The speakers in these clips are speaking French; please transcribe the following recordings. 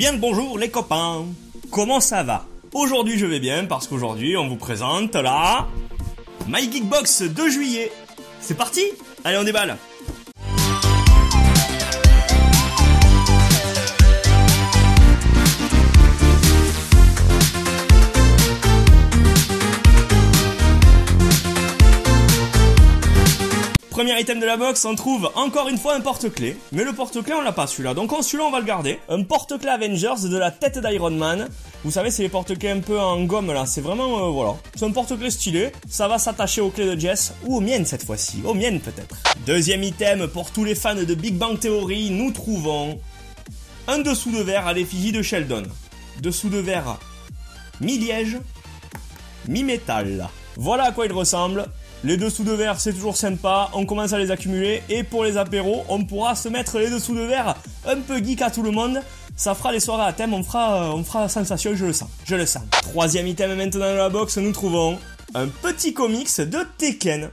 Bien le bonjour les copains. Comment ça va? Aujourd'hui je vais bien parce qu'aujourd'hui on vous présente la My Geek Box 2 juillet. C'est parti? Allez on déballe. Premier item de la box, on trouve encore une fois un porte-clés. Mais le porte-clés, on l'a pas celui-là. Donc celui-là, on va le garder. Un porte-clés Avengers de la tête d'Iron Man. Vous savez, c'est les porte-clés un peu en gomme là. C'est vraiment, voilà. C'est un porte-clés stylé. Ça va s'attacher aux clés de Jess. Ou aux miennes cette fois-ci. Aux miennes peut-être. Deuxième item, pour tous les fans de Big Bang Theory, nous trouvons un dessous de verre à l'effigie de Sheldon. Dessous de verre mi-liège, mi-métal. Voilà à quoi il ressemble. Les dessous de verre, c'est toujours sympa, on commence à les accumuler. Et pour les apéros, on pourra se mettre les dessous de verre un peu geek à tout le monde. Ça fera les soirées à thème, on fera sensation, je le sens. Troisième item maintenant dans la box, nous trouvons un petit comics de Tekken.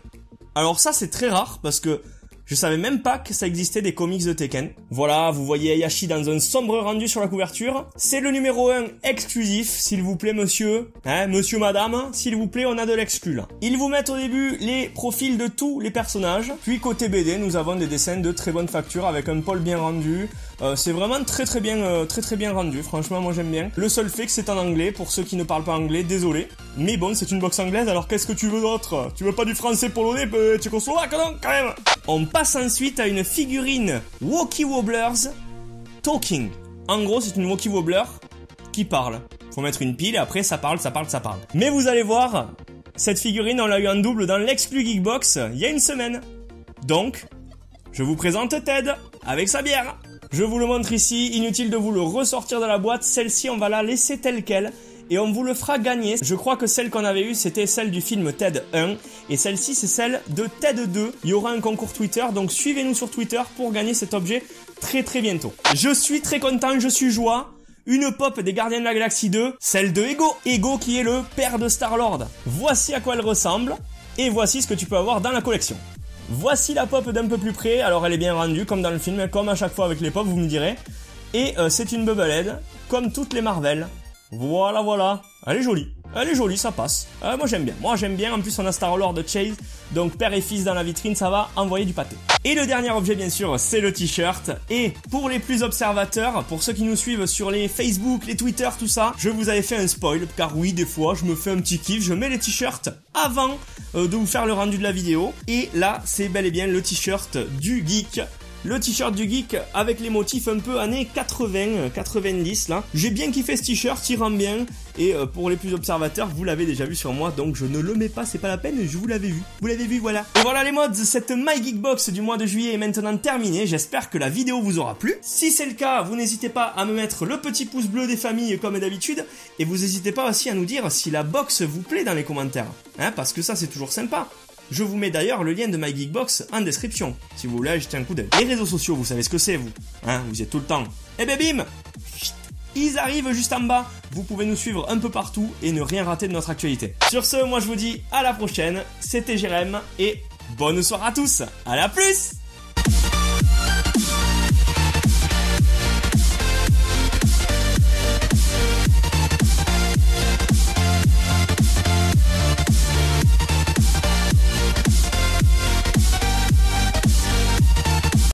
Alors ça, c'est très rare parce que je savais même pas que ça existait des comics de Tekken. Voilà, vous voyez Hayashi dans un sombre rendu sur la couverture. C'est le numéro 1 exclusif, s'il vous plaît monsieur. Monsieur, madame, s'il vous plaît, on a de l'exclu là. Ils vous mettent au début les profils de tous les personnages. Puis côté BD, nous avons des dessins de très bonne facture avec un pôle bien rendu. C'est vraiment très bien rendu. Franchement, moi j'aime bien. Le seul fait que c'est en anglais, pour ceux qui ne parlent pas anglais, désolé. Mais bon, c'est une box anglaise, alors qu'est-ce que tu veux d'autre? Tu veux pas du français polonais, tchécoslovaque, non, quand même? On passe ensuite à une figurine Walkie Wobblers Talking. En gros, c'est une Walkie Wobbler qui parle. Faut mettre une pile et après ça parle. Mais vous allez voir, cette figurine, on l'a eu en double dans l'exclu Geekbox il y a une semaine. Donc, je vous présente Ted avec sa bière. Je vous le montre ici, inutile de vous le ressortir de la boîte. Celle-ci, on va la laisser telle quelle. Et on vous le fera gagner. Je crois que celle qu'on avait eue, c'était celle du film Ted 1. Et celle-ci, c'est celle de Ted 2. Il y aura un concours Twitter, donc suivez-nous sur Twitter pour gagner cet objet très bientôt. Je suis très content, je suis joie. Une pop des Gardiens de la Galaxie 2, celle de Ego. Ego qui est le père de Star-Lord. Voici à quoi elle ressemble. Et voici ce que tu peux avoir dans la collection. Voici la pop d'un peu plus près. Alors elle est bien rendue, comme dans le film, comme à chaque fois avec les pop, vous me direz. Et c'est une Bubblehead, comme toutes les Marvel. Voilà. Elle est jolie, ça passe. Moi j'aime bien. En plus on a Star-Lord de Chase, donc père et fils dans la vitrine, ça va envoyer du pâté. Et le dernier objet bien sûr, c'est le t-shirt. Et pour les plus observateurs, pour ceux qui nous suivent sur les Facebook, les Twitter, tout ça, je vous avais fait un spoil, car oui, des fois je me fais un petit kiff, je mets les t-shirts avant de vous faire le rendu de la vidéo. Et là, c'est bel et bien le t-shirt du geek. Le t-shirt du geek avec les motifs un peu années 80, 90 là. J'ai bien kiffé ce t-shirt, il rend bien. Et pour les plus observateurs, vous l'avez déjà vu sur moi, donc je ne le mets pas, c'est pas la peine, je vous l'avais vu. Vous l'avez vu, voilà. Et voilà les mods, cette My Geek Box du mois de juillet est maintenant terminée. J'espère que la vidéo vous aura plu. Si c'est le cas, vous n'hésitez pas à me mettre le petit pouce bleu des familles comme d'habitude. Et vous n'hésitez pas aussi à nous dire si la box vous plaît dans les commentaires. Parce que ça c'est toujours sympa. Je vous mets d'ailleurs le lien de My Geek Box en description, si vous voulez jeter un coup d'œil. Les réseaux sociaux, vous savez ce que c'est, vous. Vous y êtes tout le temps. Et ben bim, ils arrivent juste en bas. Vous pouvez nous suivre un peu partout et ne rien rater de notre actualité. Sur ce, moi je vous dis à la prochaine. C'était Jérém et bonne soirée à tous. À la plus.